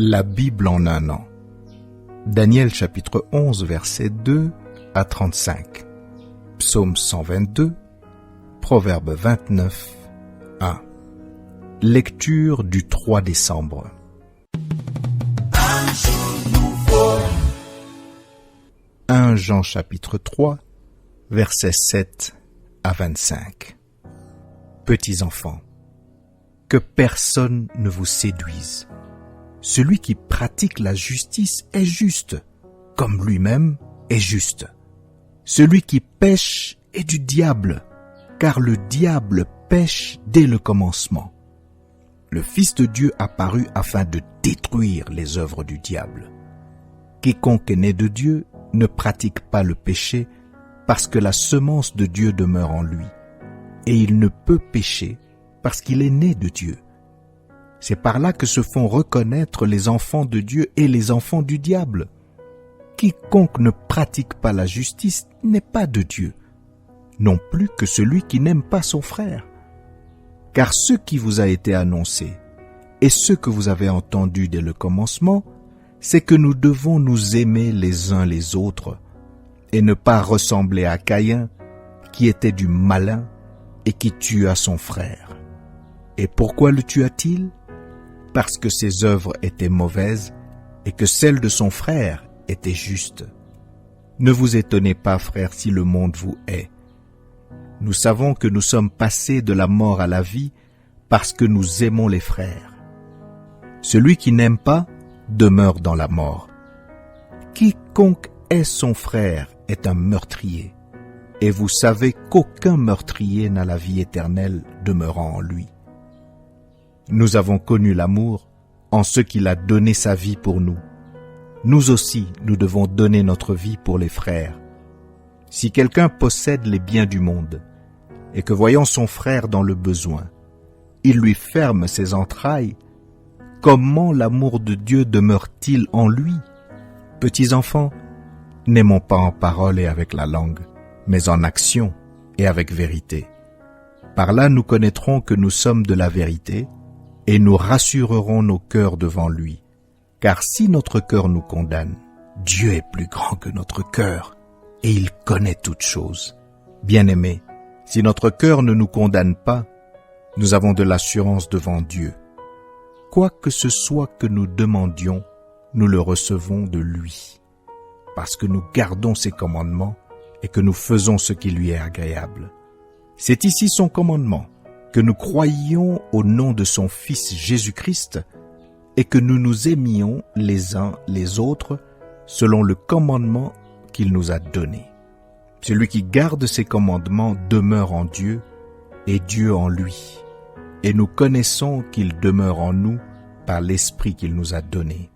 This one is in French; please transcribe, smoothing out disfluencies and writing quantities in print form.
La Bible en un an. Daniel chapitre 11 versets 2 à 35. Psaume 122. Proverbe 29, 1. Lecture du 3 décembre. 1 Jean chapitre 3 versets 7 à 25. Petits enfants, que personne ne vous séduise. Celui qui pratique la justice est juste, comme lui-même est juste. Celui qui pêche est du diable, car le diable pêche dès le commencement. Le Fils de Dieu apparut afin de détruire les œuvres du diable. Quiconque est né de Dieu ne pratique pas le péché, parce que la semence de Dieu demeure en lui, et il ne peut pécher parce qu'il est né de Dieu. C'est par là que se font reconnaître les enfants de Dieu et les enfants du diable. Quiconque ne pratique pas la justice n'est pas de Dieu, non plus que celui qui n'aime pas son frère. Car ce qui vous a été annoncé et ce que vous avez entendu dès le commencement, c'est que nous devons nous aimer les uns les autres et ne pas ressembler à Caïn, qui était du malin et qui tua son frère. Et pourquoi le tua-t-il ? Parce que ses œuvres étaient mauvaises et que celles de son frère étaient justes. Ne vous étonnez pas, frères, si le monde vous hait. Nous savons que nous sommes passés de la mort à la vie parce que nous aimons les frères. Celui qui n'aime pas demeure dans la mort. Quiconque est son frère est un meurtrier, et vous savez qu'aucun meurtrier n'a la vie éternelle demeurant en lui. Nous avons connu l'amour en ce qu'il a donné sa vie pour nous. Nous aussi, nous devons donner notre vie pour les frères. Si quelqu'un possède les biens du monde, et que voyant son frère dans le besoin, il lui ferme ses entrailles, comment l'amour de Dieu demeure-t-il en lui ? Petits enfants, n'aimons pas en parole et avec la langue, mais en action et avec vérité. Par là, nous connaîtrons que nous sommes de la vérité, et nous rassurerons nos cœurs devant lui. Car si notre cœur nous condamne, Dieu est plus grand que notre cœur, et il connaît toutes choses. Bien-aimés, si notre cœur ne nous condamne pas, nous avons de l'assurance devant Dieu. Quoi que ce soit que nous demandions, nous le recevons de lui, parce que nous gardons ses commandements et que nous faisons ce qui lui est agréable. C'est ici son commandement, que nous croyions au nom de son Fils Jésus-Christ et que nous nous aimions les uns les autres selon le commandement qu'il nous a donné. Celui qui garde ses commandements demeure en Dieu et Dieu en lui. Et nous connaissons qu'il demeure en nous par l'Esprit qu'il nous a donné.